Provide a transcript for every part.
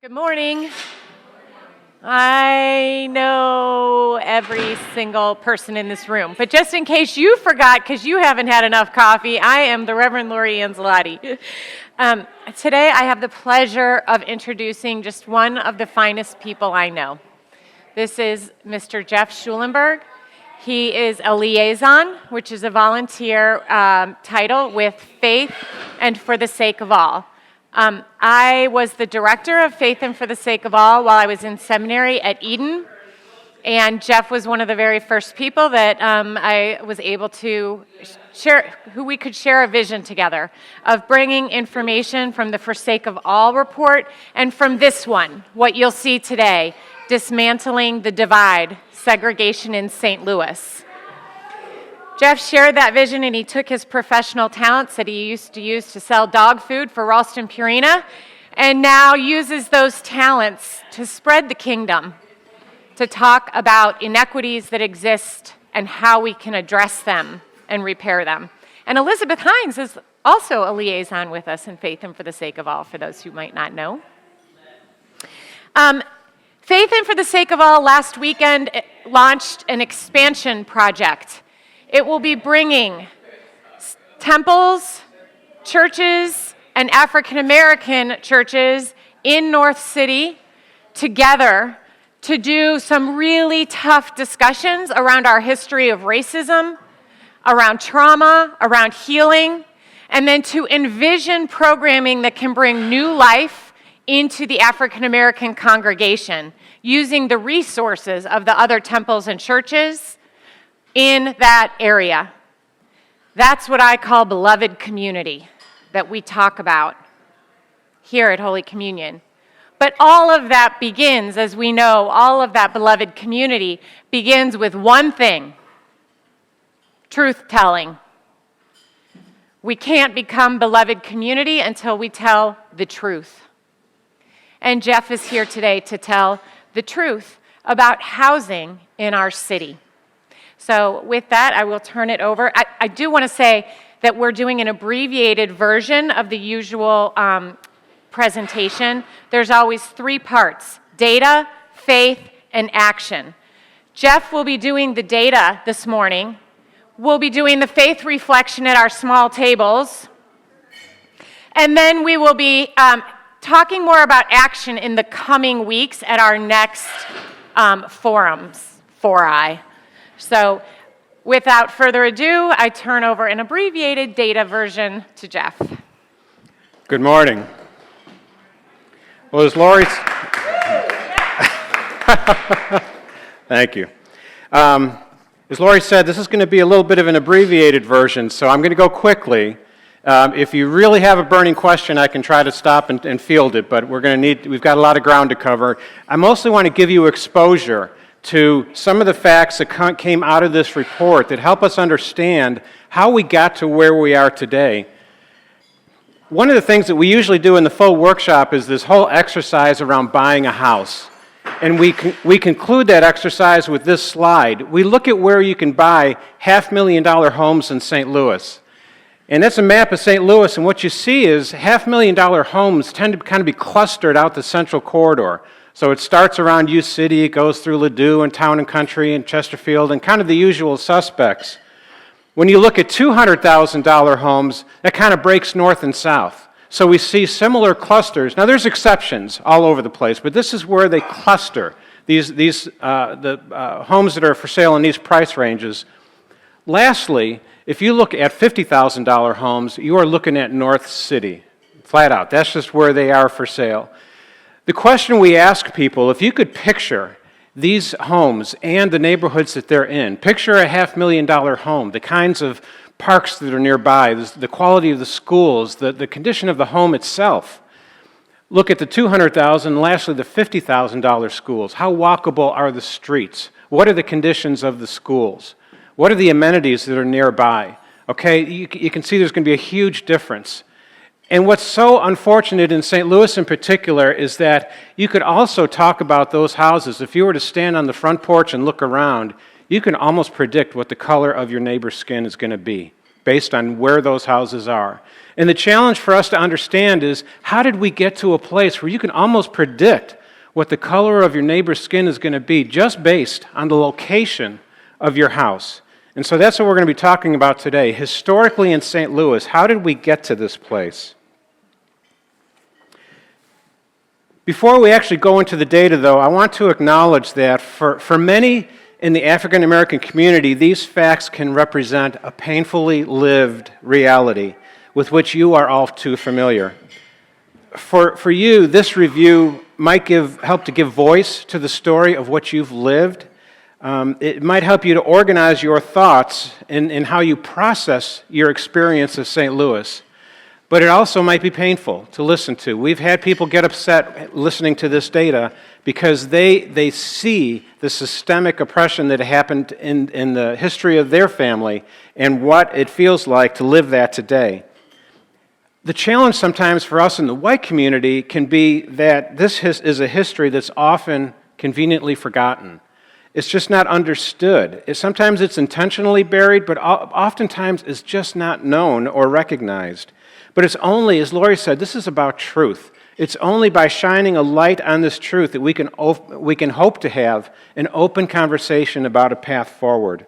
Good morning. I know every single person in this room, but just in case you forgot because you haven't had enough coffee, I am the Reverend Lori Anzelotti. Today I have the pleasure of introducing just one of the finest people I know. This is Mr. Jeff Schulenberg. He is a liaison, which is a volunteer title with Faith and for the Sake of All. I was the director of Faith and for the Sake of All while I was in seminary at Eden, and Jeff was one of the very first people that I was able to share, who we could share a vision together of bringing information from the For Sake of All report and from this one, what you'll see today, Dismantling the Divide, Segregation in St. Louis. Jeff shared that vision, and he took his professional talents that he used to use to sell dog food for Ralston Purina, and now uses those talents to spread the kingdom, to talk about inequities that exist and how we can address them and repair them. And Elizabeth Hines is also a liaison with us in Faith and for the Sake of All, for those who might not know. Faith and for the Sake of All last weekend launched an expansion project. It will be bringing temples, churches, and African American churches in North City together to do some really tough discussions around our history of racism, around trauma, around healing, and then to envision programming that can bring new life into the African American congregation using the resources of the other temples and churches in that area. That's what I call beloved community that we talk about here at Holy Communion. But all of that begins, as we know, all of that beloved community begins with one thing: truth-telling. We can't become beloved community until we tell the truth. And Jeff is here today to tell the truth about housing in our city. So with that, I will turn it over. I do want to say that we're doing an abbreviated version of the usual presentation. There's always three parts: data, faith, and action. Jeff will be doing the data this morning. We'll be doing the faith reflection at our small tables. And then we will be talking more about action in the coming weeks at our next fori. So without further ado, I turn over an abbreviated data version to Jeff. Good morning. Well, as Lori... Thank you. As Lori said, this is going to be a little bit of an abbreviated version, so I'm going to go quickly. If you really have a burning question, I can try to stop and field it, but we've got a lot of ground to cover. I mostly want to give you exposure to some of the facts that came out of this report that help us understand how we got to where we are today. One of the things that we usually do in the full workshop is this whole exercise around buying a house. And we conclude that exercise with this slide. We look at where you can buy $500,000 homes in St. Louis. And that's a map of St. Louis, and what you see is $500,000 homes tend to kind of be clustered out the central corridor. So it starts around U City, it goes through Ladue and Town and Country and Chesterfield and kind of the usual suspects. When you look at $200,000 homes, that kind of breaks north and south. So we see similar clusters. Now there's exceptions all over the place, but this is where they cluster, the homes that are for sale in these price ranges. Lastly, if you look at $50,000 homes, you are looking at North City, flat out. That's just where they are for sale. The question we ask people, if you could picture these homes and the neighborhoods that they're in, picture a $500,000 home, the kinds of parks that are nearby, the quality of the schools, the condition of the home itself. Look at the $200,000, and lastly, the $50,000 schools. How walkable are the streets? What are the conditions of the schools? What are the amenities that are nearby? Okay, you can see there's going to be a huge difference. And what's so unfortunate in St. Louis in particular is that you could also talk about those houses. If you were to stand on the front porch and look around, you can almost predict what the color of your neighbor's skin is going to be. based on where those houses are. And the challenge for us to understand is, how did we get to a place where you can almost predict what the color of your neighbor's skin is going to be just based on the location of your house? And so that's what we're going to be talking about today. Historically in St. Louis, how did we get to this place? Before we actually go into the data, though, I want to acknowledge that for many in the African American community, these facts can represent a painfully lived reality with which you are all too familiar. For you, this review might help to give voice to the story of what you've lived. It might help you to organize your thoughts in how you process your experience of St. Louis. But it also might be painful to listen to. We've had people get upset listening to this data because they see the systemic oppression that happened in the history of their family and what it feels like to live that today. The challenge sometimes for us in the white community can be that this is a history that's often conveniently forgotten. It's just not understood. Sometimes it's intentionally buried, but oftentimes it's just not known or recognized. But it's only, as Lori said, this is about truth. It's only by shining a light on this truth that we can hope to have an open conversation about a path forward.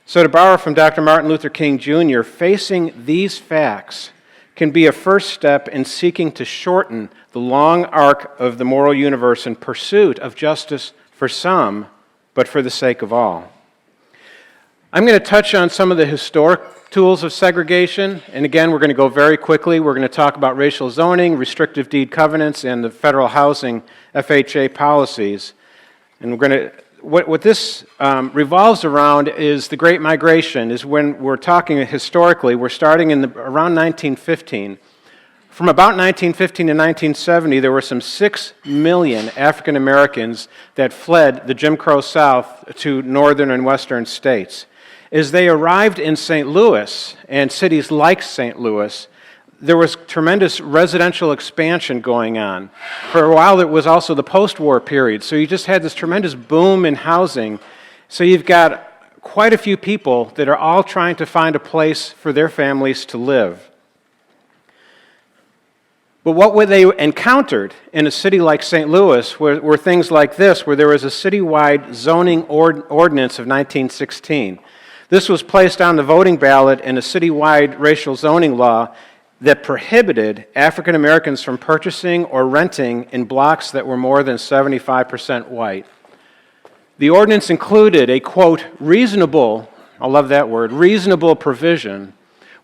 So to borrow from Dr. Martin Luther King Jr., facing these facts can be a first step in seeking to shorten the long arc of the moral universe in pursuit of justice for some, but for the sake of all. I'm going to touch on some of the historic tools of segregation, and again, we're going to go very quickly. We're going to talk about racial zoning, restrictive deed covenants, and the federal housing FHA policies. And we're going to, what this revolves around is the Great Migration. Is when we're talking historically, we're starting in around 1915. From about 1915 to 1970, there were some 6 million African Americans that fled the Jim Crow South to northern and western states. As they arrived in St. Louis and cities like St. Louis, there was tremendous residential expansion going on. For a while, it was also the post-war period, so you just had this tremendous boom in housing. So you've got quite a few people that are all trying to find a place for their families to live. But what they encountered in a city like St. Louis were things like this, where there was a citywide zoning ordinance of 1916. This was placed on the voting ballot in a citywide racial zoning law that prohibited African Americans from purchasing or renting in blocks that were more than 75% white. The ordinance included a, quote, reasonable, I love that word, reasonable provision,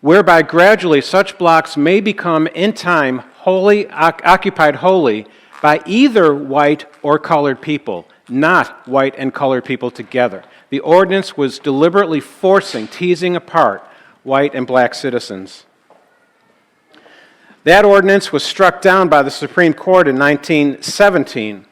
whereby gradually such blocks may become in time occupied wholly by either white or colored people, not white and colored people together. The ordinance was deliberately teasing apart white and black citizens. That ordinance was struck down by the Supreme Court in 1917.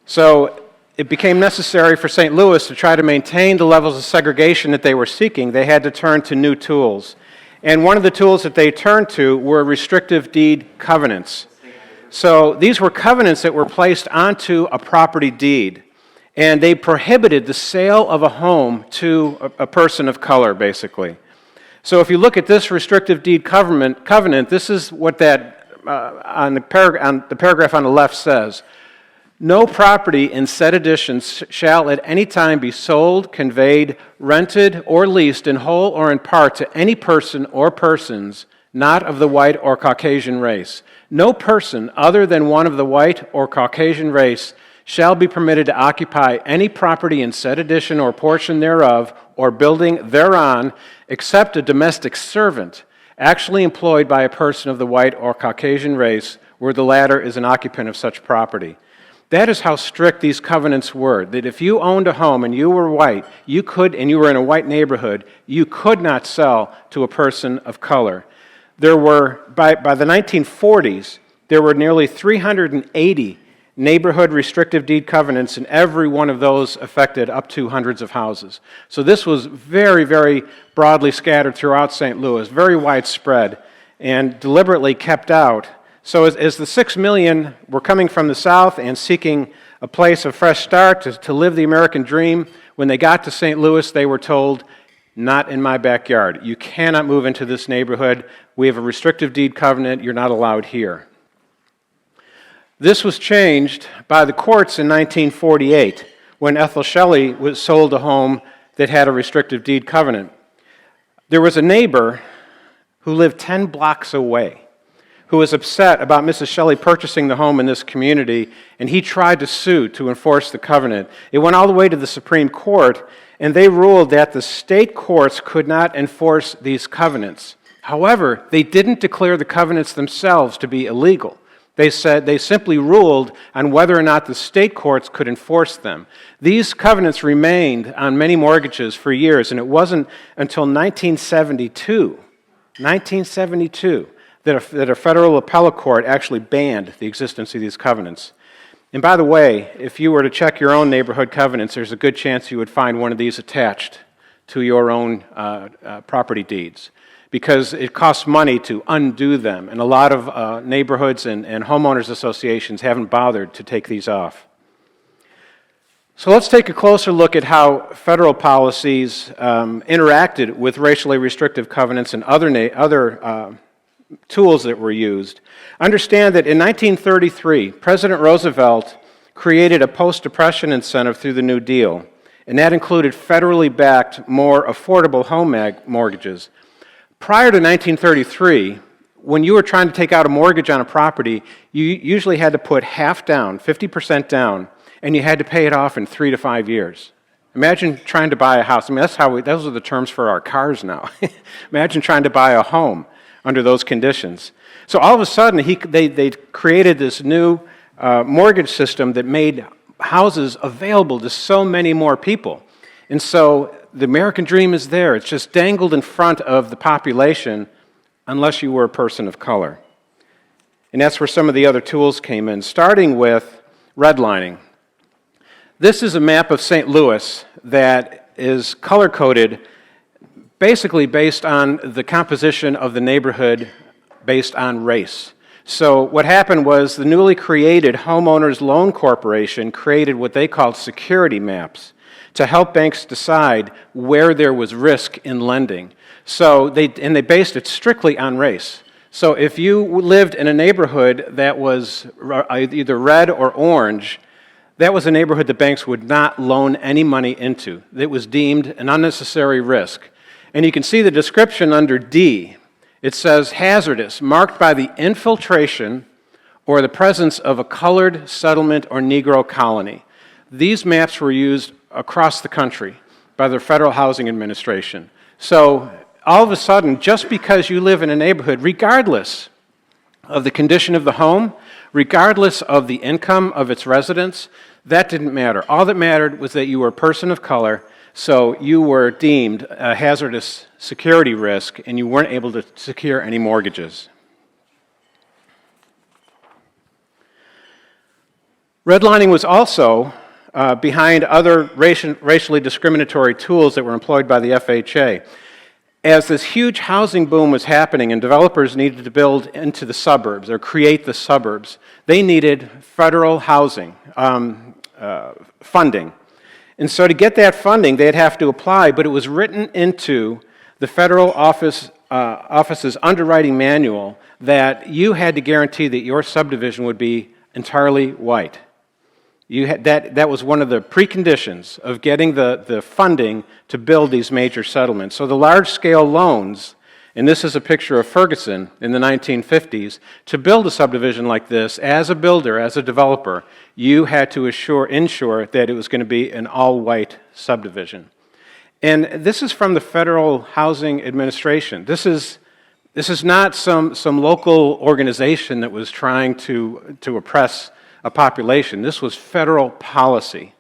So it became necessary for St. Louis to try to maintain the levels of segregation that they were seeking. They had to turn to new tools. And one of the tools that they turned to were restrictive deed covenants. So these were covenants that were placed onto a property deed, and they prohibited the sale of a home to a person of color, basically. So if you look at this restrictive deed covenant, this is what that on the paragraph on the left says. No property in said editions shall at any time be sold, conveyed, rented, or leased in whole or in part to any person or persons not of the white or Caucasian race. No person other than one of the white or Caucasian race shall be permitted to occupy any property in said edition or portion thereof or building thereon except a domestic servant actually employed by a person of the white or Caucasian race where the latter is an occupant of such property. That is how strict these covenants were, that if you owned a home and you were white, and you were in a white neighborhood, you could not sell to a person of color. There were, by the 1940s, there were nearly 380 neighborhood restrictive deed covenants, and every one of those affected up to hundreds of houses. So this was very, very broadly scattered throughout St. Louis, very widespread, and deliberately kept out. So as the 6 million were coming from the South and seeking a place of fresh start, to live the American dream. When they got to St. Louis, they were told, not in my backyard. You cannot move into this neighborhood. We have a restrictive deed covenant. You're not allowed here. This was changed by the courts in 1948 when Ethel Shelley was sold a home that had a restrictive deed covenant. There was a neighbor who lived 10 blocks away who was upset about Mrs. Shelley purchasing the home in this community, and he tried to sue to enforce the covenant. It went all the way to the Supreme Court, and they ruled that the state courts could not enforce these covenants. However, they didn't declare the covenants themselves to be illegal. They simply ruled on whether or not the state courts could enforce them. These covenants remained on many mortgages for years, and it wasn't until 1972 that a federal appellate court actually banned the existence of these covenants. And by the way, if you were to check your own neighborhood covenants, there's a good chance you would find one of these attached to your own property deeds, because it costs money to undo them, and a lot of neighborhoods and homeowners associations haven't bothered to take these off. So let's take a closer look at how federal policies interacted with racially restrictive covenants and other tools that were used. Understand that in 1933, President Roosevelt created a post-depression incentive through the New Deal, and that included federally backed, more affordable home mortgages. Prior to 1933, when you were trying to take out a mortgage on a property, you usually had to put half down, 50% down, and you had to pay it off in 3 to 5 years. Imagine trying to buy a house. I mean, those are the terms for our cars now. Imagine trying to buy a home under those conditions. So all of a sudden, they created this new mortgage system that made houses available to so many more people. And so the American dream is there. It's just dangled in front of the population unless you were a person of color. And that's where some of the other tools came in, starting with redlining. This is a map of St. Louis that is color-coded basically based on the composition of the neighborhood based on race. So what happened was the newly created Homeowners Loan Corporation created what they called security maps to help banks decide where there was risk in lending. So they based it strictly on race. So if you lived in a neighborhood that was either red or orange, that was a neighborhood that banks would not loan any money into. It was deemed an unnecessary risk. And you can see the description under D. It says hazardous, marked by the infiltration or the presence of a colored settlement or Negro colony. These maps were used across the country by the Federal Housing Administration. So all of a sudden, just because you live in a neighborhood, regardless of the condition of the home, regardless of the income of its residents, that didn't matter. All that mattered was that you were a person of color, so you were deemed a hazardous security risk, and you weren't able to secure any mortgages. Redlining was also behind other racially discriminatory tools that were employed by the FHA. As this huge housing boom was happening and developers needed to build into the suburbs or create the suburbs, they needed federal housing funding. And so to get that funding, they'd have to apply, but it was written into the federal office's underwriting manual that you had to guarantee that your subdivision would be entirely white. That was one of the preconditions of getting the funding to build these major settlements. So the large-scale loans, and this is a picture of Ferguson in the 1950s, to build a subdivision like this, as a builder, as a developer, you had to ensure that it was going to be an all-white subdivision. And this is from the Federal Housing Administration. This is not some local organization that was trying to oppress a population. This was federal policy.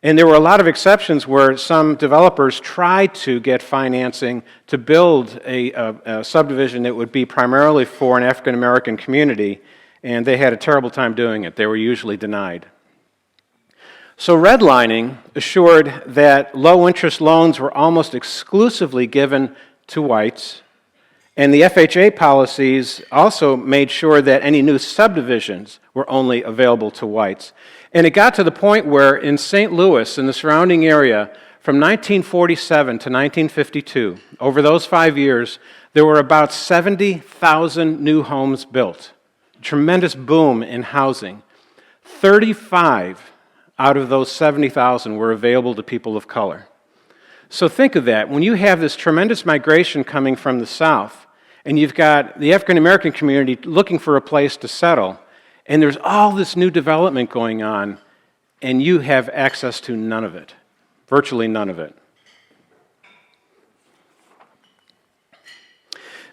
And there were a lot of exceptions where some developers tried to get financing to build a subdivision that would be primarily for an African American community, and they had a terrible time doing it. They were usually denied. So redlining assured that low-interest loans were almost exclusively given to whites, And the FHA policies also made sure that any new subdivisions were only available to whites. And it got to the point where in St. Louis and the surrounding area, from 1947 to 1952, over those 5 years, there were about 70,000 new homes built. Tremendous boom in housing. 35 out of those 70,000 were available to people of color. So think of that. When you have this tremendous migration coming from the South, and you've got the African American community looking for a place to settle, and there's all this new development going on, and you have access to none of it, virtually none of it.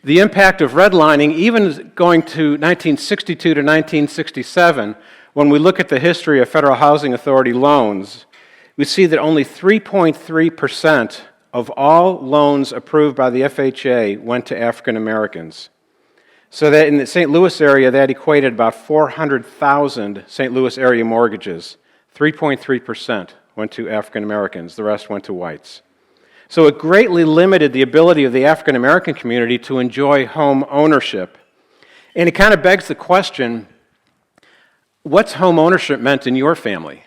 The impact of redlining, even going to 1962 to 1967, when we look at the history of Federal Housing Authority loans, we see that only 3.3% of all loans approved by the FHA went to African Americans. So that in the St. Louis area, that equated about 400,000 St. Louis area mortgages. 3.3% went to African Americans. The rest went to whites. So it greatly limited the ability of the African American community to enjoy home ownership. And it kind of begs the question, what's home ownership meant in your family?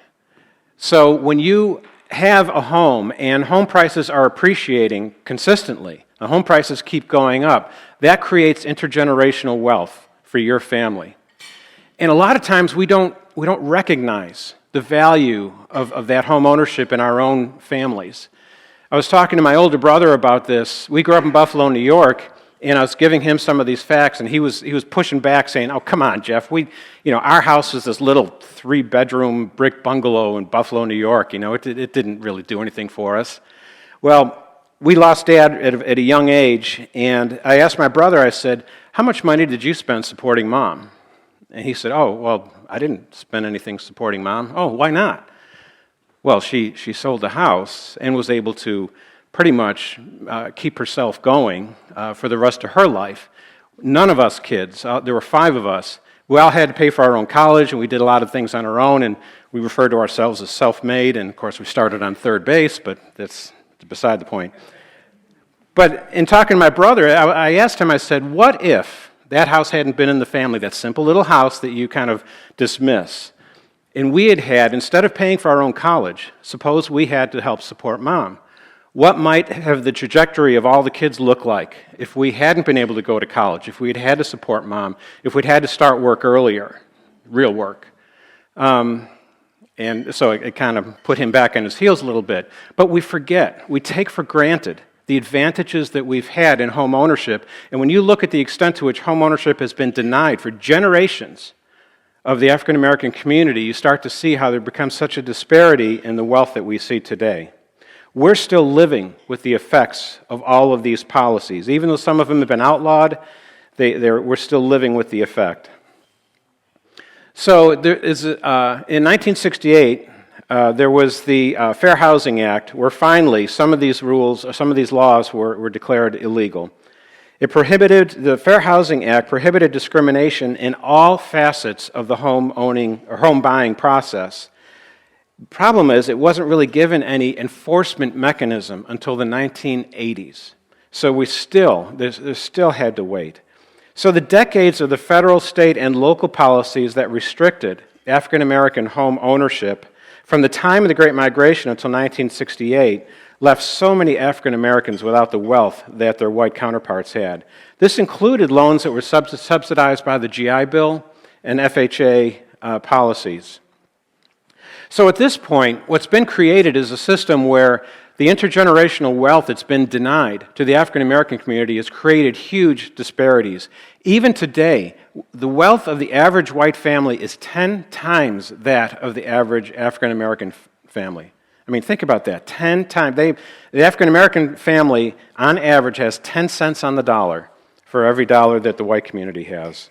So when you have a home and home prices are appreciating consistently, the home prices keep going up, that creates intergenerational wealth for your family. And a lot of times we don't recognize the value of that home ownership in our own families. I was talking to my older brother about this. We grew up in Buffalo, New York, and I was giving him some of these facts, and he was pushing back, saying, "Oh, come on, Jeff. Our house is this little 3-bedroom brick bungalow in Buffalo, New York. It didn't really do anything for us." Well, we lost Dad at a young age, and I asked my brother. I said, "How much money did you spend supporting Mom?" And he said, "Oh, well, I didn't spend anything supporting Mom." "Oh, why not?" Well, she sold the house and was able to pretty much keep herself going for the rest of her life. None of us kids, there were 5 of us, we all had to pay for our own college, and we did a lot of things on our own, and we referred to ourselves as self-made, and of course we started on third base, but that's beside the point. But in talking to my brother, I asked him, I said, what if that house hadn't been in the family, that simple little house that you kind of dismiss, and we had, instead of paying for our own college, suppose we had to help support Mom. What might have the trajectory of all the kids look like if we hadn't been able to go to college, if we'd had to support Mom, if we'd had to start work earlier, real work? And so it kind of put him back on his heels a little bit. But we forget, we take for granted the advantages that we've had in home ownership. And when you look at the extent to which home ownership has been denied for generations of the African American community, you start to see how there becomes such a disparity in the wealth that we see today. We're still living with the effects of all of these policies. Even though some of them have been outlawed, we're still living with the effect. So there is, in 1968, there was the Fair Housing Act, where finally some of these rules, or some of these laws were declared illegal. The Fair Housing Act prohibited discrimination in all facets of the home owning or home buying process. The problem is it wasn't really given any enforcement mechanism until the 1980s. So there's still had to wait. So the decades of the federal, state, and local policies that restricted African American home ownership from the time of the Great Migration until 1968 left so many African Americans without the wealth that their white counterparts had. This included loans that were subsidized by the GI Bill and FHA policies. So at this point, what's been created is a system where the intergenerational wealth that's been denied to the African American community has created huge disparities. Even today, the wealth of the average white family is 10 times that of the average African American family. I mean, think about that, 10 times. The African American family, on average, has 10 cents on the dollar for every dollar that the white community has.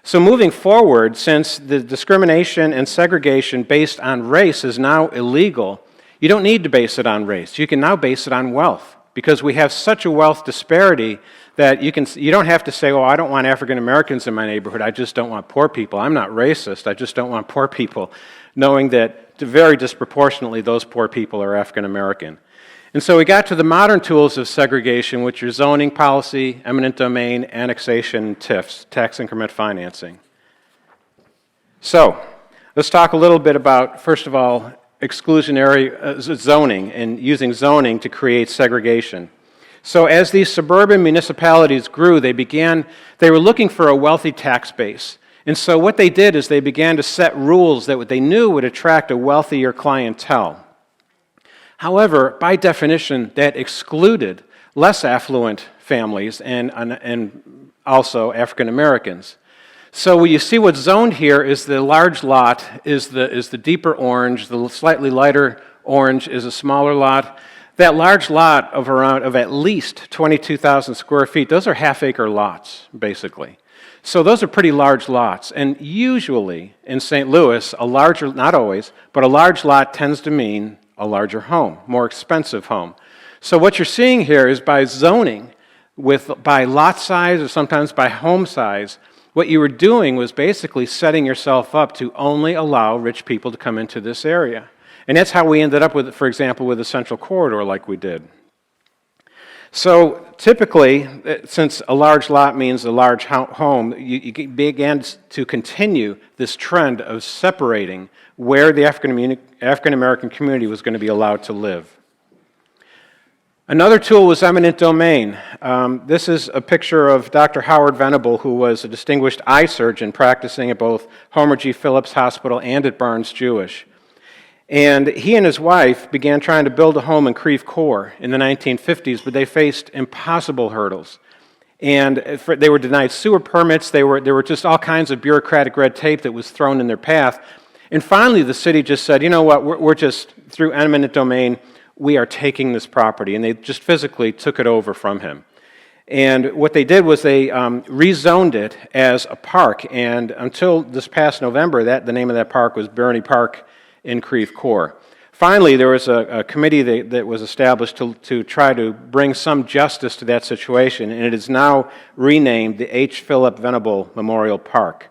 So moving forward, since the discrimination and segregation based on race is now illegal, you don't need to base it on race. You can now base it on wealth, because we have such a wealth disparity that you don't have to say, "Oh, I don't want African Americans in my neighborhood, I just don't want poor people. I'm not racist, I just don't want poor people," knowing that very disproportionately those poor people are African American. And so we got to the modern tools of segregation, which are zoning policy, eminent domain, annexation, and TIFs, tax increment financing. So let's talk a little bit about, first of all, exclusionary zoning and using zoning to create segregation. So as these suburban municipalities grew, they were looking for a wealthy tax base. And so what they did is they began to set rules that they knew would attract a wealthier clientele. However, by definition, that excluded less affluent families and also African Americans. So what you see what's zoned here is the large lot is the deeper orange, the slightly lighter orange is a smaller lot. That large lot of at least 22,000 square feet, those are half-acre lots, basically. So those are pretty large lots. And usually in St. Louis, a larger, not always, but a large lot tends to mean a larger home, more expensive home. So what you're seeing here is by zoning, by lot size or sometimes by home size, what you were doing was basically setting yourself up to only allow rich people to come into this area. And that's how we ended up with, for example, with the Central Corridor like we did. So typically, since a large lot means a large home, you began to continue this trend of separating where the African-American community was going to be allowed to live. Another tool was eminent domain. This is a picture of Dr. Howard Venable, who was a distinguished eye surgeon practicing at both Homer G. Phillips Hospital and at Barnes-Jewish. And he and his wife began trying to build a home in Creve Coeur in the 1950s, but they faced impossible hurdles. And they were denied sewer permits. There were just all kinds of bureaucratic red tape that was thrown in their path. And finally, the city just said, you know what, we're just, through eminent domain, we are taking this property. And they just physically took it over from him. And what they did was they rezoned it as a park. And until this past November, the name of that park was Bernie Park in Creve Coeur. Finally, there was a committee that was established to try to bring some justice to that situation, and it is now renamed the H. Philip Venable Memorial Park.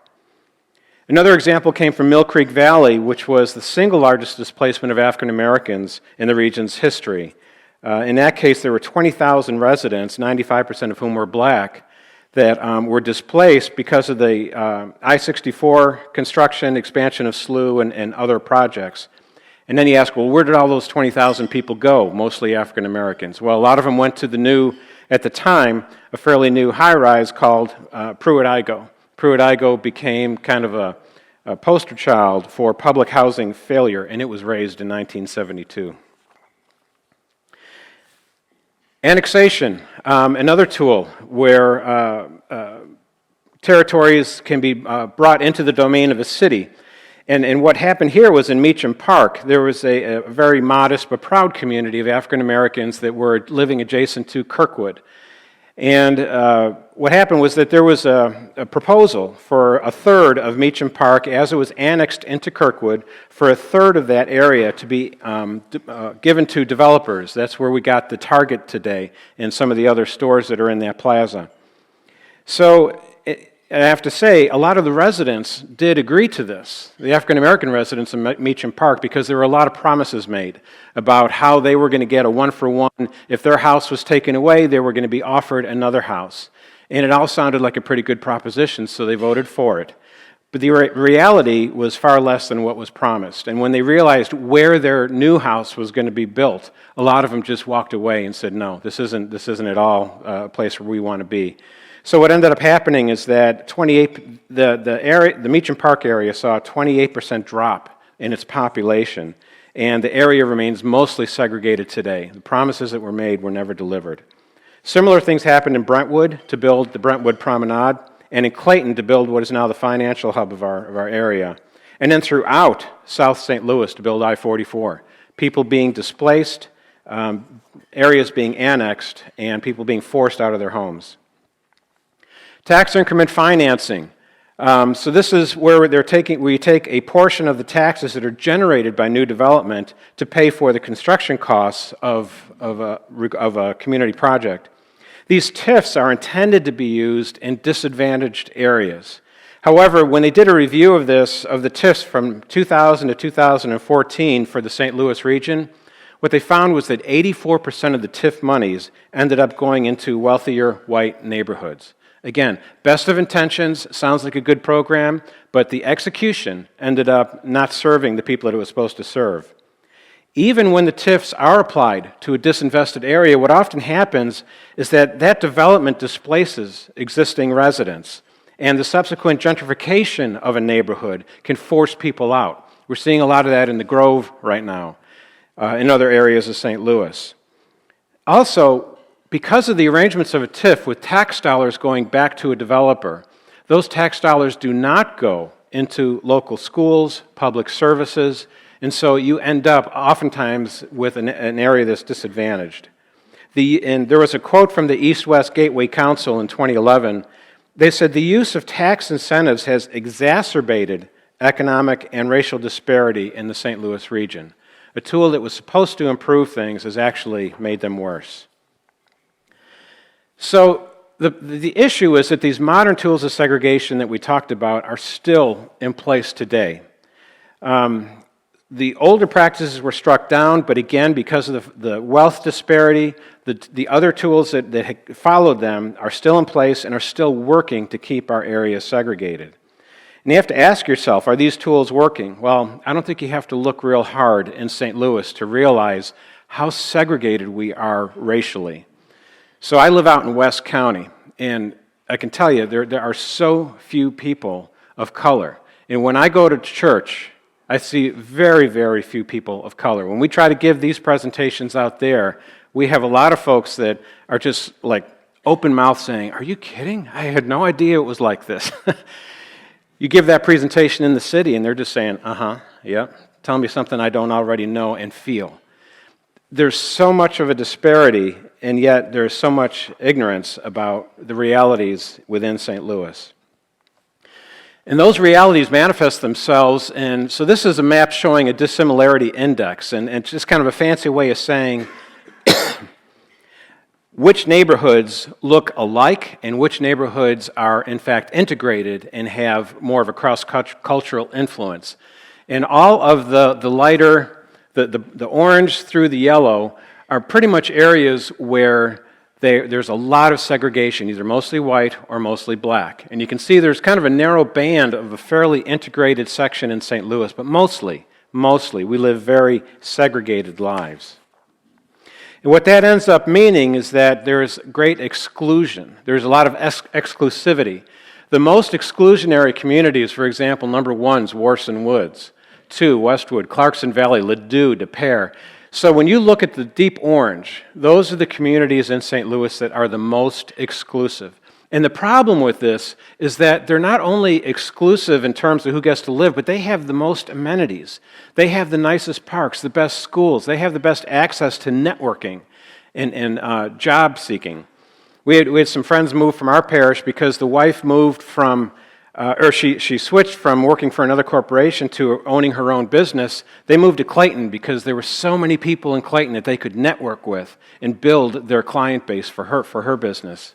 Another example came from Mill Creek Valley, which was the single largest displacement of African Americans in the region's history. In that case, there were 20,000 residents, 95% of whom were black, that were displaced because of the I-64 construction, expansion of SLU, and other projects. And then you ask, well, where did all those 20,000 people go, mostly African Americans? Well, a lot of them went to the new, at the time, a fairly new high-rise called Pruitt-Igoe. Pruitt-Igoe became kind of a poster child for public housing failure, and it was raised in 1972. Annexation, another tool where territories can be brought into the domain of a city. And what happened here was in Meacham Park, there was a very modest but proud community of African Americans that were living adjacent to Kirkwood. And what happened was that there was a proposal for a third of Meacham Park, as it was annexed into Kirkwood, for a third of that area to be given to developers. That's where we got the Target today and some of the other stores that are in that plaza. So I have to say, a lot of the residents did agree to this, the African American residents in Meacham Park, because there were a lot of promises made about how they were going to get a one-for-one. If their house was taken away, they were going to be offered another house. And it all sounded like a pretty good proposition, so they voted for it. But the reality was far less than what was promised. And when they realized where their new house was going to be built, a lot of them just walked away and said, no, this isn't at all a place where we want to be. So what ended up happening is that the Meacham Park area saw a 28% drop in its population, and the area remains mostly segregated today. The promises that were made were never delivered. Similar things happened in Brentwood to build the Brentwood Promenade, and in Clayton to build what is now the financial hub of our area. And then throughout South St. Louis to build I-44. People being displaced, areas being annexed, and people being forced out of their homes. Tax increment financing. So this is where we take a portion of the taxes that are generated by new development to pay for the construction costs of a community project. These TIFs are intended to be used in disadvantaged areas. However, when they did a review of the TIFs from 2000 to 2014 for the St. Louis region, what they found was that 84% of the TIF monies ended up going into wealthier white neighborhoods. Again, best of intentions, sounds like a good program, but the execution ended up not serving the people that it was supposed to serve. Even when the TIFs are applied to a disinvested area, what often happens is that that development displaces existing residents, and the subsequent gentrification of a neighborhood can force people out. We're seeing a lot of that in the Grove right now, in other areas of St. Louis. Also, because of the arrangements of a TIF with tax dollars going back to a developer, those tax dollars do not go into local schools, public services, and so you end up oftentimes with an area that's disadvantaged. And there was a quote from the East-West Gateway Council in 2011. They said, "The use of tax incentives has exacerbated economic and racial disparity in the St. Louis region. A tool that was supposed to improve things has actually made them worse." So the issue is that these modern tools of segregation that we talked about are still in place today. The older practices were struck down, but again, because of the wealth disparity, the other tools that followed them are still in place and are still working to keep our area segregated. And you have to ask yourself, are these tools working? Well, I don't think you have to look real hard in St. Louis to realize how segregated we are racially. So I live out in West County, and I can tell you there are so few people of color. And when I go to church, I see very, very few people of color. When we try to give these presentations out there, we have a lot of folks that are just like open mouth saying, "Are you kidding? I had no idea it was like this." You give that presentation in the city and they're just saying, yep, tell me something I don't already know and feel. There's so much of a disparity, and yet there's so much ignorance about the realities within St. Louis. And those realities manifest themselves, and so this is a map showing a dissimilarity index, and it's just kind of a fancy way of saying which neighborhoods look alike and which neighborhoods are in fact integrated and have more of a cross-cultural influence. And all of the lighter, the orange through the yellow are pretty much areas where there's a lot of segregation, either mostly white or mostly black. And you can see there's kind of a narrow band of a fairly integrated section in St. Louis, but mostly, we live very segregated lives. And what that ends up meaning is that there's great exclusion. There's a lot of exclusivity. The most exclusionary communities, for example, number 1 is Warson Woods, 2, Westwood, Clarkson Valley, Ladue, De Pere. So when you look at the deep orange, those are the communities in St. Louis that are the most exclusive. And the problem with this is that they're not only exclusive in terms of who gets to live, but they have the most amenities. They have the nicest parks, the best schools. They have the best access to networking and job seeking. We had some friends move from our parish because the wife moved from, she switched from working for another corporation to owning her own business. They moved to Clayton because there were so many people in Clayton that they could network with and build their client base for her business.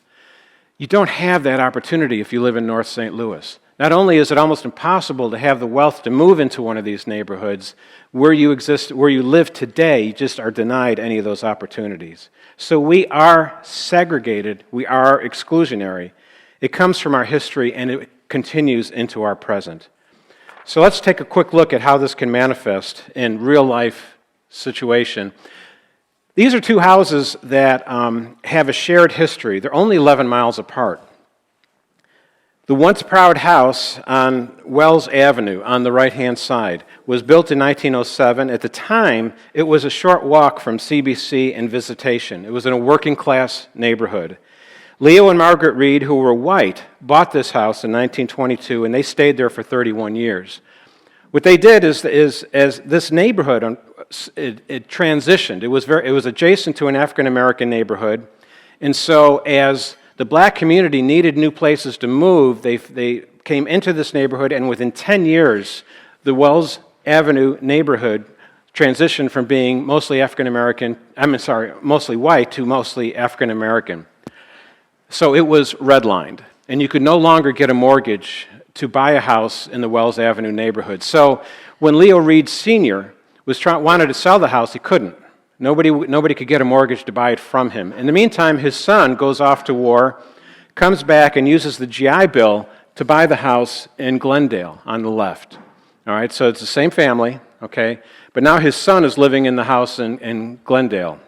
You don't have that opportunity if you live in North St. Louis. Not only is it almost impossible to have the wealth to move into one of these neighborhoods, where you live today, you just are denied any of those opportunities. So we are segregated, we are exclusionary. It comes from our history and it continues into our present. So let's take a quick look at how this can manifest in real life situation. These are two houses that have a shared history. They're only 11 miles apart. The once proud house on Wells Avenue on the right-hand side was built in 1907. At the time, it was a short walk from CBC and Visitation. It was in a working-class neighborhood. Leo and Margaret Reed, who were white, bought this house in 1922, and they stayed there for 31 years. What they did is as this neighborhood, it transitioned. It was adjacent to an African-American neighborhood, and so as the black community needed new places to move, they came into this neighborhood, and within 10 years, the Wells Avenue neighborhood transitioned from being mostly mostly white to mostly African-American. So it was redlined, and you could no longer get a mortgage to buy a house in the Wells Avenue neighborhood. So when Leo Reed Sr. wanted to sell the house, he couldn't Nobody could get a mortgage to buy it from him. In the meantime, his son goes off to war, comes back and uses the GI Bill to buy the house in Glendale on the left. All right, so it's the same family, okay? But now his son is living in the house in Glendale.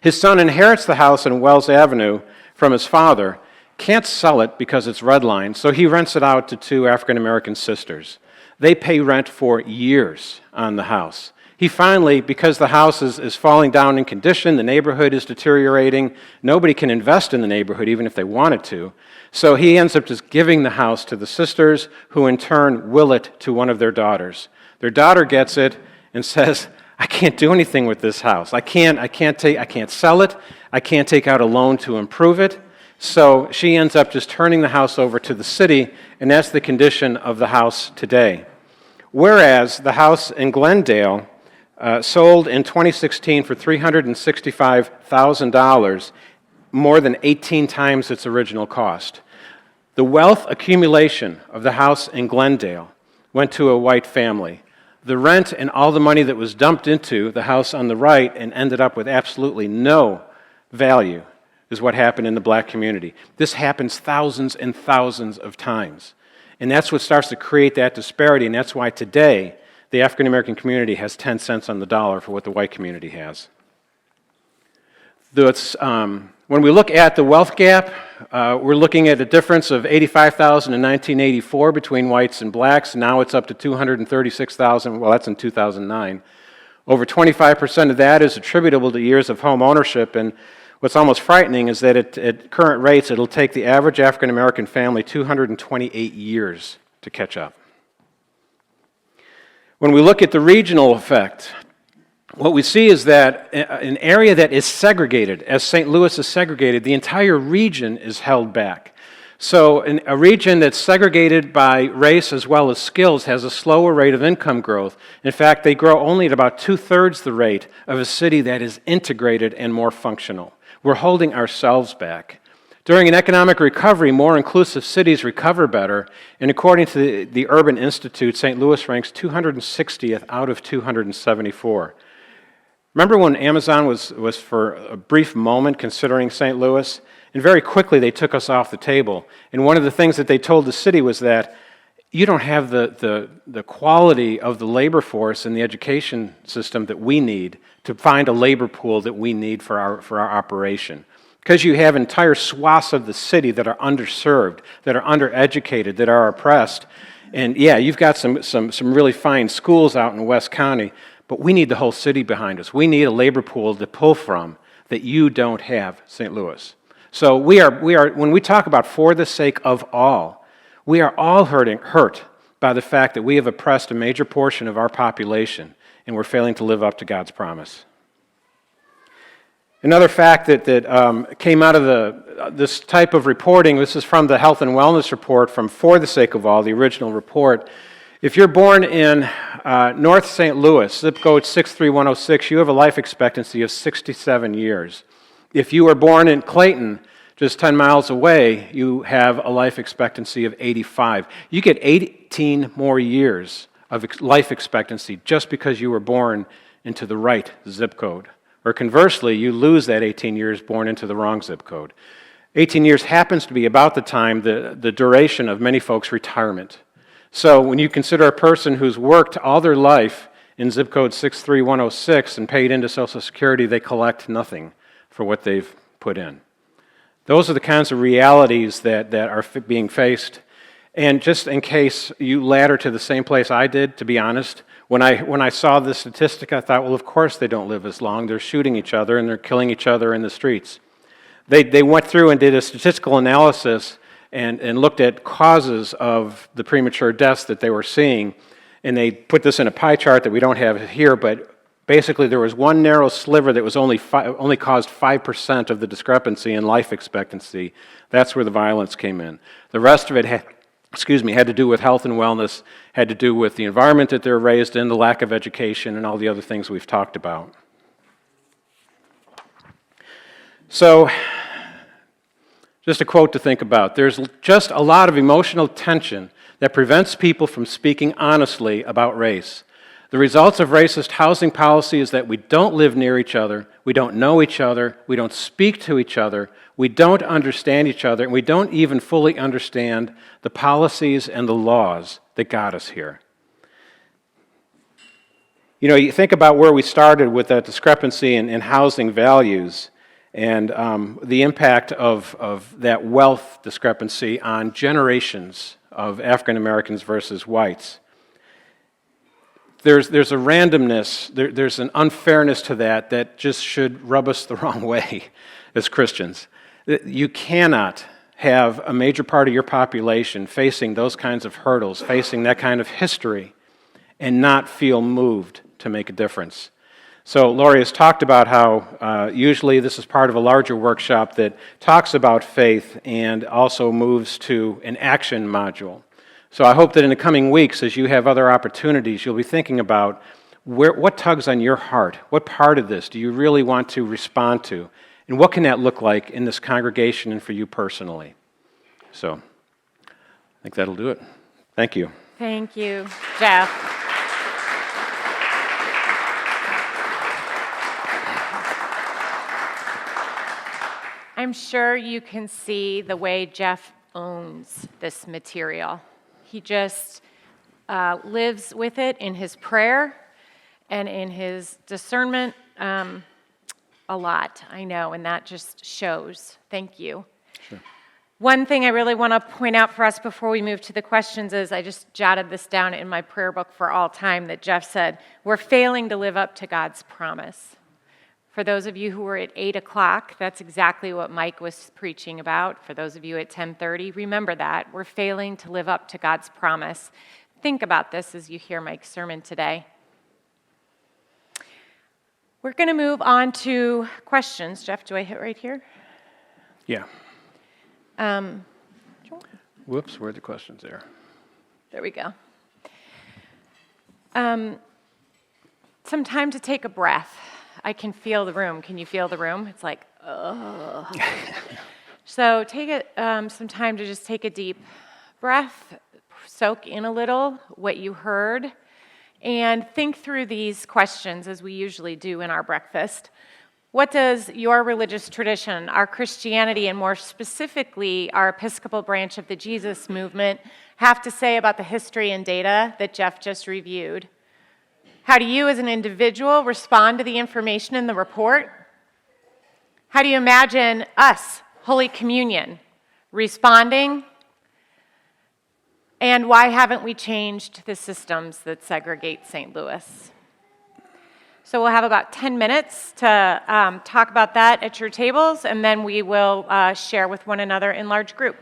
His son inherits the house in Wells Avenue from his father, can't sell it because it's redlined, so he rents it out to two African-American sisters. They pay rent for years on the house. He finally, because the house is falling down in condition, the neighborhood is deteriorating, nobody can invest in the neighborhood even if they wanted to, so he ends up just giving the house to the sisters, who in turn will it to one of their daughters. Their daughter gets it and says, I can't do anything with this house. I can't sell it. I can't take out a loan to improve it. So she ends up just turning the house over to the city, and that's the condition of the house today. Whereas the house in Glendale sold in 2016 for $365,000, more than 18 times its original cost. The wealth accumulation of the house in Glendale went to a white family. The rent and all the money that was dumped into the house on the right and ended up with absolutely no value is what happened in the black community. This happens thousands and thousands of times. And that's what starts to create that disparity, and that's why today the African American community has 10 cents on the dollar for what the white community has. When we look at the wealth gap, we're looking at a difference of $85,000 in 1984 between whites and blacks. Now it's up to $236,000. Well, that's in 2009. Over 25% of that is attributable to years of home ownership, and what's almost frightening is that at current rates, it'll take the average African American family 228 years to catch up. When we look at the regional effect, what we see is that an area that is segregated, as St. Louis is segregated, the entire region is held back. So a region that's segregated by race as well as skills has a slower rate of income growth. In fact, they grow only at about 2/3 the rate of a city that is integrated and more functional. We're holding ourselves back. During an economic recovery, more inclusive cities recover better, and according to the Urban Institute, St. Louis ranks 260th out of 274. Remember when Amazon was for a brief moment considering St. Louis? And very quickly they took us off the table. And one of the things that they told the city was that you don't have the quality of the labor force and the education system that we need to find a labor pool that we need for our operation. Because you have entire swaths of the city that are underserved, that are undereducated, that are oppressed. And yeah, you've got some really fine schools out in West County, but we need the whole city behind us. We need a labor pool to pull from that you don't have, St. Louis. So we are when we talk about for the sake of all, we are all hurt by the fact that we have oppressed a major portion of our population and we're failing to live up to God's promise. Another fact that came out of this type of reporting, this is from the Health and Wellness Report from For the Sake of All, the original report. If you're born in North St. Louis, zip code 63106, you have a life expectancy of 67 years. If you were born in Clayton, just 10 miles away, you have a life expectancy of 85. You get 18 more years of life expectancy just because you were born into the right zip code. Or conversely, you lose that 18 years born into the wrong zip code. 18 years happens to be about the time, the duration of many folks' retirement. So when you consider a person who's worked all their life in zip code 63106 and paid into Social Security, they collect nothing for what they've put in. Those are the kinds of realities that are being faced. And just in case you ladder to the same place I did, to be honest, when I saw this statistic, I thought, well, of course they don't live as long. They're shooting each other and they're killing each other in the streets. They went through and did a statistical analysis and looked at causes of the premature deaths that they were seeing, and they put this in a pie chart that we don't have here, but basically there was one narrow sliver that was only caused 5% of the discrepancy in life expectancy. That's where the violence came in. The rest of it had to do with health and wellness, had to do with the environment that they're raised in, the lack of education, and all the other things we've talked about. So, just a quote to think about. There's just a lot of emotional tension that prevents people from speaking honestly about race. The results of racist housing policy is that we don't live near each other, we don't know each other, we don't speak to each other, we don't understand each other, and we don't even fully understand the policies and the laws that got us here. You know, you think about where we started with that discrepancy in housing values and the impact of that wealth discrepancy on generations of African Americans versus whites. There's a randomness, there's an unfairness to that just should rub us the wrong way as Christians. You cannot have a major part of your population facing those kinds of hurdles, facing that kind of history, and not feel moved to make a difference. So Lori has talked about how usually this is part of a larger workshop that talks about faith and also moves to an action module. So I hope that in the coming weeks, as you have other opportunities, you'll be thinking about what tugs on your heart? What part of this do you really want to respond to? And what can that look like in this congregation and for you personally? So I think that'll do it. Thank you. Thank you, Jeff. I'm sure you can see the way Jeff owns this material. He just lives with it in his prayer and in his discernment a lot, I know, and that just shows. Thank you. Sure. One thing I really want to point out for us before we move to the questions is I just jotted this down in my prayer book for all time that Jeff said, we're failing to live up to God's promise. For those of you who were at 8 o'clock, that's exactly what Mike was preaching about. For those of you at 10:30, remember that. We're failing to live up to God's promise. Think about this as you hear Mike's sermon today. We're going to move on to questions. Jeff, do I hit right here? Yeah. Whoops, where are the questions there? There we go. Some time to take a breath. I can feel the room. Can you feel the room? It's like, ugh. So take some time to just take a deep breath, soak in a little what you heard, and think through these questions as we usually do in our breakfast. What does your religious tradition, our Christianity, and more specifically our Episcopal branch of the Jesus movement, have to say about the history and data that Jeff just reviewed? How do you as an individual respond to the information in the report? How do you imagine us, Holy Communion, responding? And why haven't we changed the systems that segregate St. Louis? So we'll have about 10 minutes to talk about that at your tables, and then we will share with one another in large group.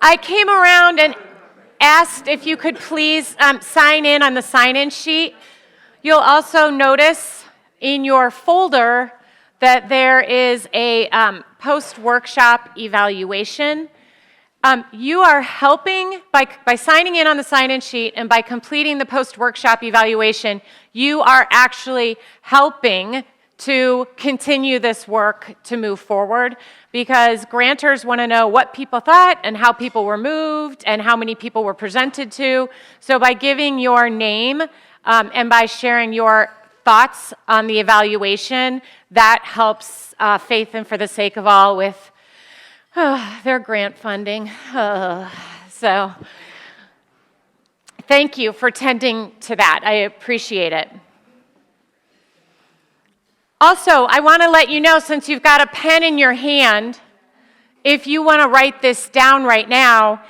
I came around and asked if you could please sign in on the sign-in sheet. You'll also notice in your folder that there is a post-workshop evaluation. You are helping, by signing in on the sign-in sheet and by completing the post-workshop evaluation, you are actually helping to continue this work to move forward, because grantors want to know what people thought and how people were moved and how many people were presented to. So by giving your name and by sharing your thoughts on the evaluation, that helps Faith and For the Sake of All with their grant funding. So thank you for tending to that. I appreciate it. Also, I want to let you know, since you've got a pen in your hand, if you want to write this down right now,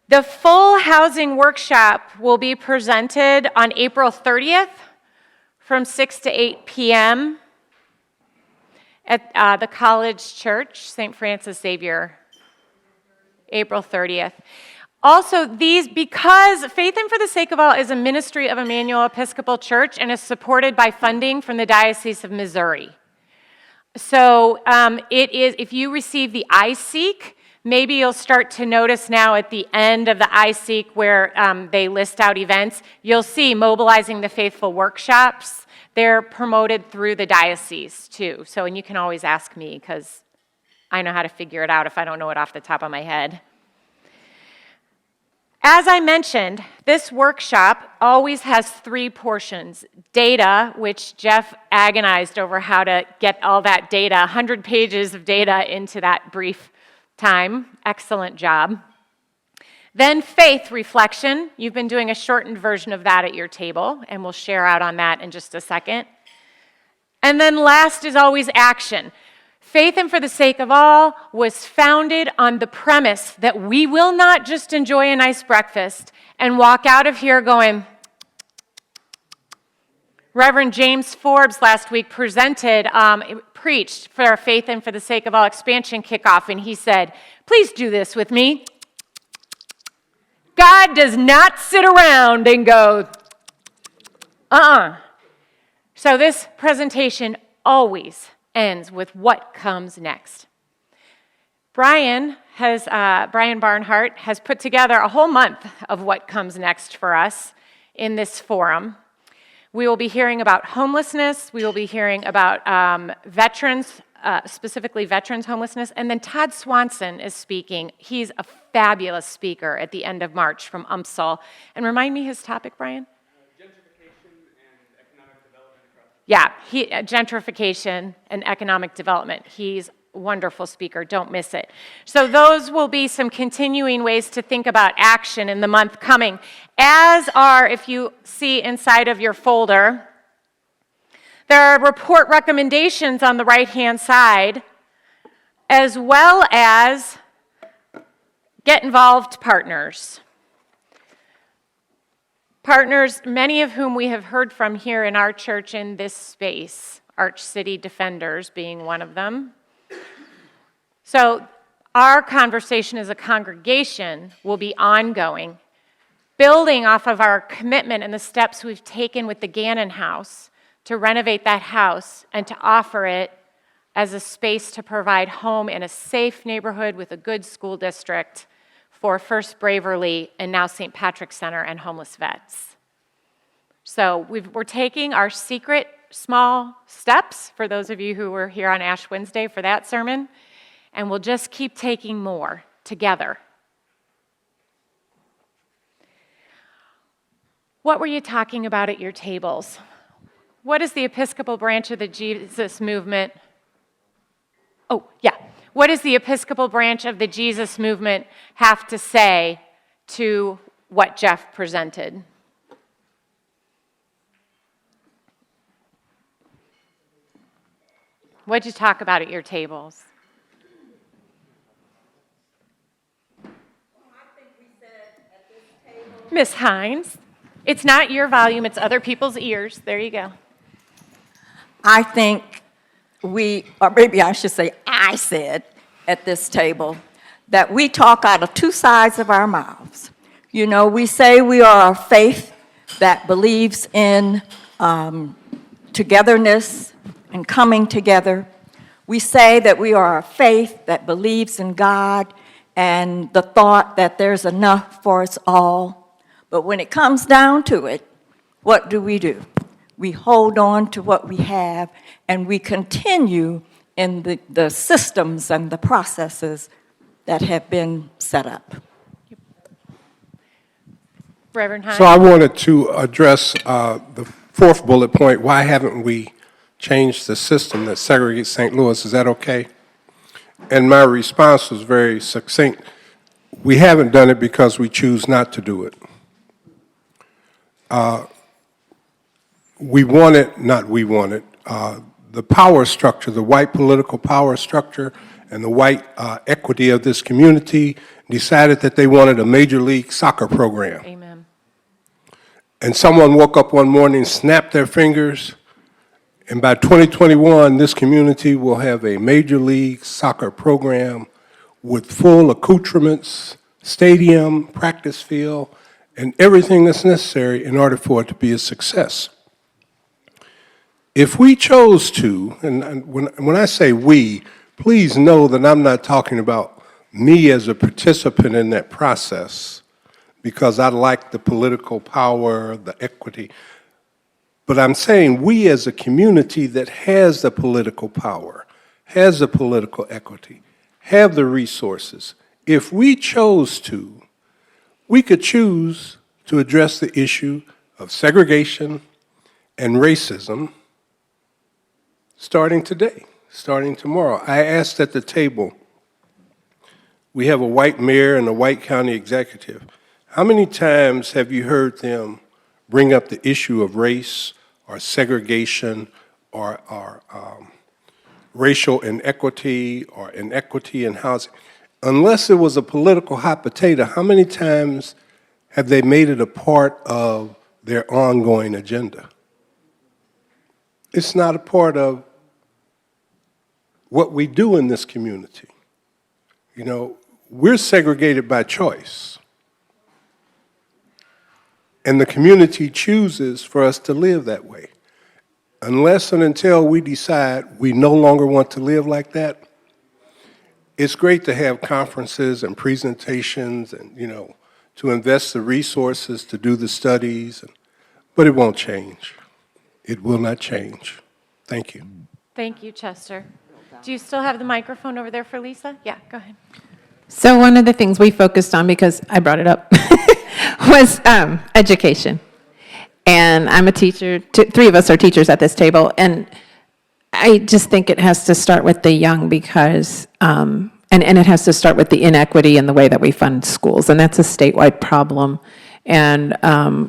the full housing workshop will be presented on April 30th from 6 to 8 p.m. at the College Church, St. Francis Xavier, April 30th. Also, because Faith and For the Sake of All is a ministry of Emmanuel Episcopal Church and is supported by funding from the Diocese of Missouri. So if you receive the iSeek, maybe you'll start to notice now at the end of the iSeek where they list out events, you'll see Mobilizing the Faithful workshops. They're promoted through the diocese too. So, and you can always ask me because I know how to figure it out if I don't know it off the top of my head. As I mentioned, this workshop always has 3 portions. Data, which Jeff agonized over how to get all that data, 100 pages of data into that brief time. Excellent job. Then faith reflection. You've been doing a shortened version of that at your table, and we'll share out on that in just a second. And then last is always action. Faith and For the Sake of All was founded on the premise that we will not just enjoy a nice breakfast and walk out of here going, Reverend James Forbes last week preached for our Faith and For the Sake of All expansion kickoff, and he said, please do this with me. God does not sit around and go, So this presentation always ends with what comes next. Brian Barnhart has put together a whole month of what comes next for us in this forum. We will be hearing about homelessness. We will be hearing about veterans, specifically veterans homelessness. And then Todd Swanson is speaking. He's a fabulous speaker at the end of March from UMSL. And remind me his topic, Brian? Gentrification and economic development. He's a wonderful speaker. Don't miss it. So those will be some continuing ways to think about action in the month coming, as are, if you see inside of your folder, there are report recommendations on the right-hand side, as well as get involved partners. Partners, many of whom we have heard from here in our church in this space, Arch City Defenders being one of them. So our conversation as a congregation will be ongoing, building off of our commitment and the steps we've taken with the Gannon House to renovate that house and to offer it as a space to provide home in a safe neighborhood with a good school district for First Braverly and now St. Patrick's Center and homeless vets. So we're taking our secret small steps, for those of you who were here on Ash Wednesday for that sermon, and we'll just keep taking more together. What were you talking about at your tables? What does the Episcopal branch of the Jesus movement... What does the Episcopal branch of the Jesus movement have to say to what Jeff presented? What did you talk about at your tables? I think we said at this table... Miss Hines, it's not your volume, it's other people's ears. There you go. I think or maybe I should say I said at this table, that we talk out of two sides of our mouths. You know, we say we are a faith that believes in togetherness and coming together. We say that we are a faith that believes in God and the thought that there's enough for us all. But when it comes down to it, what do? We hold on to what we have, and we continue in the systems and the processes that have been set up. Reverend Hines? So I wanted to address the fourth bullet point, why haven't we changed the system that segregates St. Louis? Is that okay? And my response was very succinct. We haven't done it because we choose not to do it. The power structure, the white political power structure and the white equity of this community decided that they wanted a Major League Soccer program. Amen. And someone woke up one morning, snapped their fingers, and by 2021, this community will have a Major League Soccer program with full accoutrements, stadium, practice field, and everything that's necessary in order for it to be a success. If we chose to, and when I say we, please know that I'm not talking about me as a participant in that process, because I like the political power, the equity. But I'm saying we as a community that has the political power, has the political equity, have the resources, if we chose to, we could choose to address the issue of segregation and racism starting today, starting tomorrow. I asked at the table, we have a white mayor and a white county executive. How many times have you heard them bring up the issue of race or segregation or racial inequity or inequity in housing? Unless it was a political hot potato, how many times have they made it a part of their ongoing agenda? It's not a part of what we do in this community. You know, we're segregated by choice. And the community chooses for us to live that way. Unless and until we decide we no longer want to live like that, it's great to have conferences and presentations and, you know, to invest the resources to do the studies, but it won't change. It will not change. Thank you. Thank you, Chester. Do you still have the microphone over there for Lisa? Yeah, go ahead. So one of the things we focused on, because I brought it up, was education. And I'm a teacher. Three of us are teachers at this table. And I just think it has to start with the young because, and it has to start with the inequity in the way that we fund schools. And that's a statewide problem. And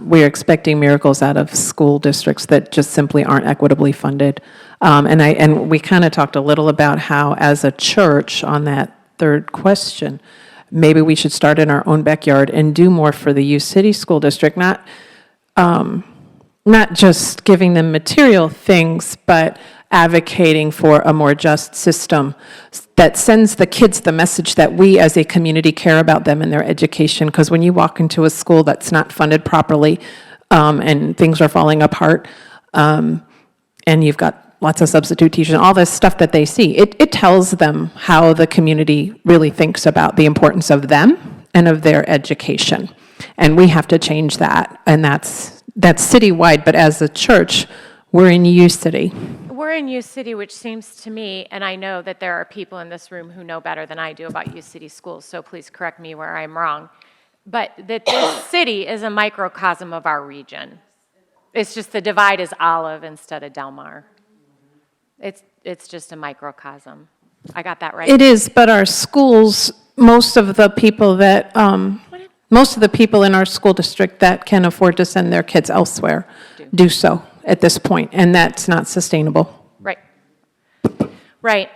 we're expecting miracles out of school districts that just simply aren't equitably funded. And we kind of talked a little about how, as a church, on that third question, maybe we should start in our own backyard and do more for the U City School District, not just giving them material things, but advocating for a more just system that sends the kids the message that we as a community care about them and their education. Because when you walk into a school that's not funded properly and things are falling apart, and you've got lots of substitute teachers and all this stuff that they see, it tells them how the community really thinks about the importance of them and of their education. And we have to change that. And that's citywide, but as a church, we're in U City. We're in U City, which seems to me, and I know that there are people in this room who know better than I do about U City schools, so please correct me where I'm wrong, but that this city is a microcosm of our region. It's just the divide is Olive instead of Del Mar. It's just a microcosm. I got that right? It is, but our schools, most of the people in our school district that can afford to send their kids elsewhere do so at this point, and that's not sustainable. Right.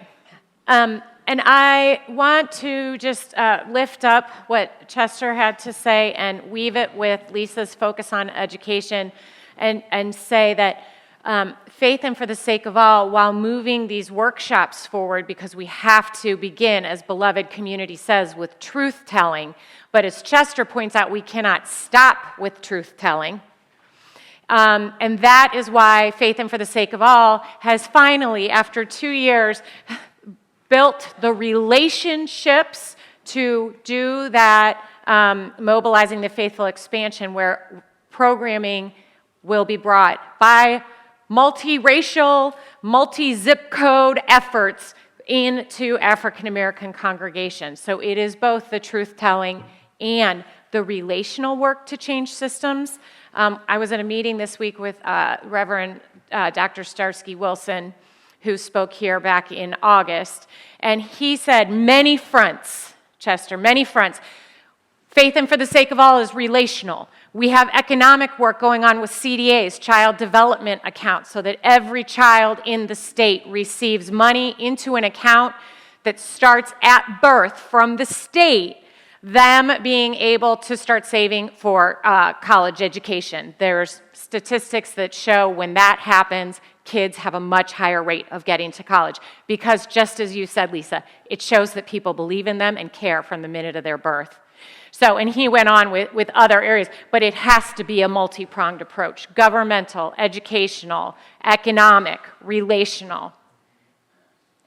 And I want to just lift up what Chester had to say and weave it with Lisa's focus on education and say that Faith and for the sake of all, while moving these workshops forward, because we have to begin, as Beloved Community says, with truth-telling. But as Chester points out, we cannot stop with truth-telling. And that is why Faith and for the Sake of All has finally, after 2 years, built the relationships to do that mobilizing the faithful expansion, where programming will be brought by multiracial, multi-zip code efforts into African American congregations. So it is both the truth-telling and the relational work to change systems. I was at a meeting this week with Reverend Dr. Starsky Wilson, who spoke here back in August, and he said many fronts, Chester, many fronts. Faith and for the Sake of All is relational. We have economic work going on with CDAs, child development accounts, so that every child in the state receives money into an account that starts at birth from the state, them being able to start saving for college education. There's statistics that show when that happens, kids have a much higher rate of getting to college. Because just as you said, Lisa, it shows that people believe in them and care from the minute of their birth. So, and he went on with other areas, but it has to be a multi-pronged approach: governmental, educational, economic, relational,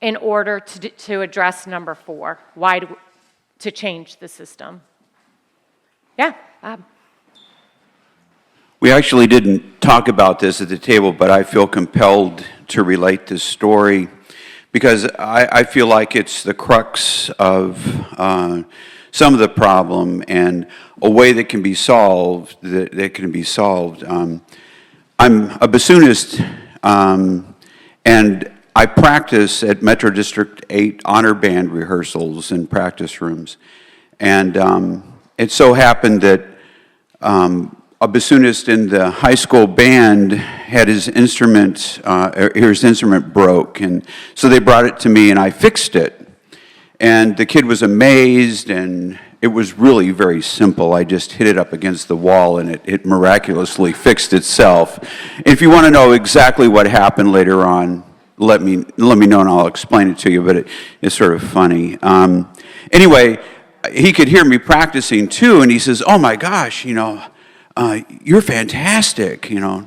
in order to address number 4, to change the system. Yeah, Bob. We actually didn't talk about this at the table, but I feel compelled to relate this story because I feel like it's the crux of some of the problem and a way that can be solved. I'm a bassoonist, and I practice at Metro District 8 honor band rehearsals and practice rooms. And it so happened that a bassoonist in the high school band had his instrument broke. And so they brought it to me and I fixed it. And the kid was amazed, and it was really very simple. I just hit it up against the wall, and it miraculously fixed itself. If you want to know exactly what happened later on, let me know, and I'll explain it to you, but it's sort of funny. Anyway, he could hear me practicing, too, and he says, "Oh, my gosh, you're fantastic, and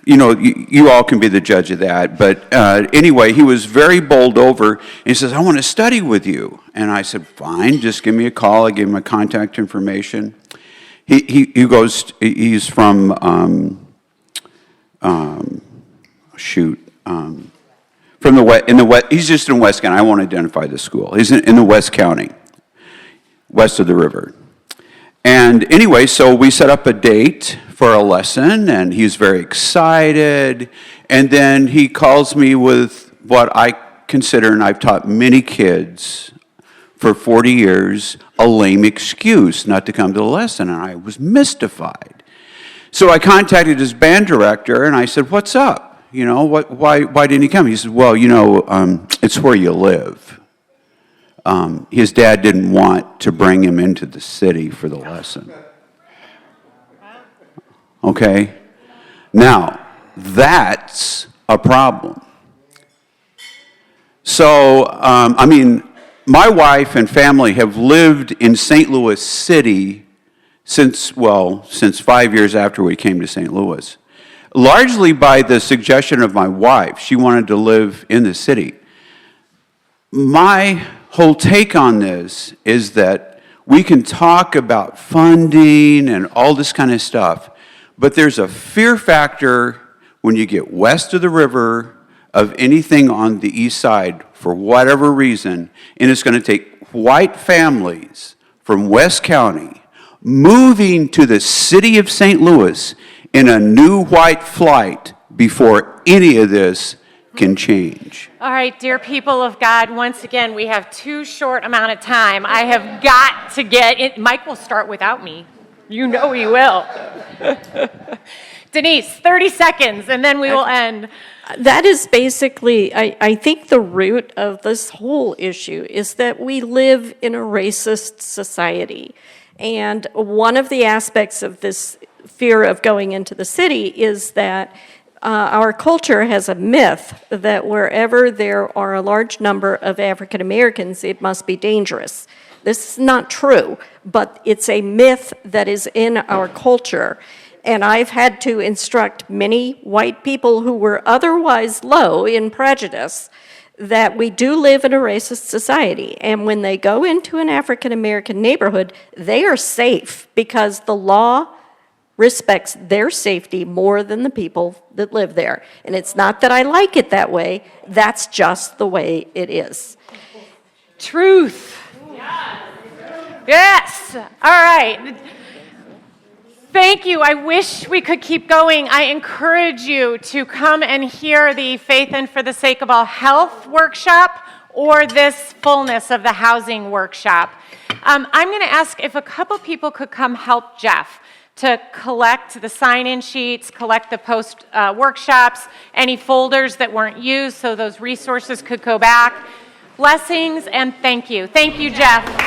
you all can be the judge of that." But anyway, he was very bowled over, and he says, "I want to study with you." And I said, "Fine, just give me a call." I gave him my contact information. He goes, he's from, from the West, he's just in West County. I won't identify the school. He's in the West County, west of the river. And anyway, so we set up a date for a lesson, and he's very excited. And then he calls me with what I consider, and I've taught many kids for 40 years, a lame excuse not to come to the lesson. And I was mystified. So I contacted his band director, and I said, "What's up? Why didn't he come?" He said, "Well, it's where you live." His dad didn't want to bring him into the city for the lesson. Okay? Now, that's a problem. So, my wife and family have lived in St. Louis City since 5 years after we came to St. Louis. Largely by the suggestion of my wife. She wanted to live in the city. My whole take on this is that we can talk about funding and all this kind of stuff, but there's a fear factor when you get west of the river of anything on the east side for whatever reason, and it's going to take white families from West County moving to the city of St. Louis in a new white flight before any of this can change. All right, dear people of God, once again, we have too short amount of time. I have got to get it. Mike will start without me. You know he will. Denise, 30 seconds, and then we will end. That is basically, I think the root of this whole issue is that we live in a racist society. And one of the aspects of this fear of going into the city is that our culture has a myth that wherever there are a large number of African Americans, it must be dangerous. This is not true, but it's a myth that is in our culture. And I've had to instruct many white people who were otherwise low in prejudice that we do live in a racist society. And when they go into an African American neighborhood, they are safe because the law respects their safety more than the people that live there. And it's not that I like it that way, that's just the way it is. Truth. Yes. All right. Thank you. I wish we could keep going. I encourage you to come and hear the Faith and for the Sake of All Health workshop or this Fullness of the Housing workshop. I'm going to ask if a couple people could come help Jeff to collect the sign-in sheets, collect the post-workshops, any folders that weren't used so those resources could go back. Blessings and thank you. Thank you, Jeff.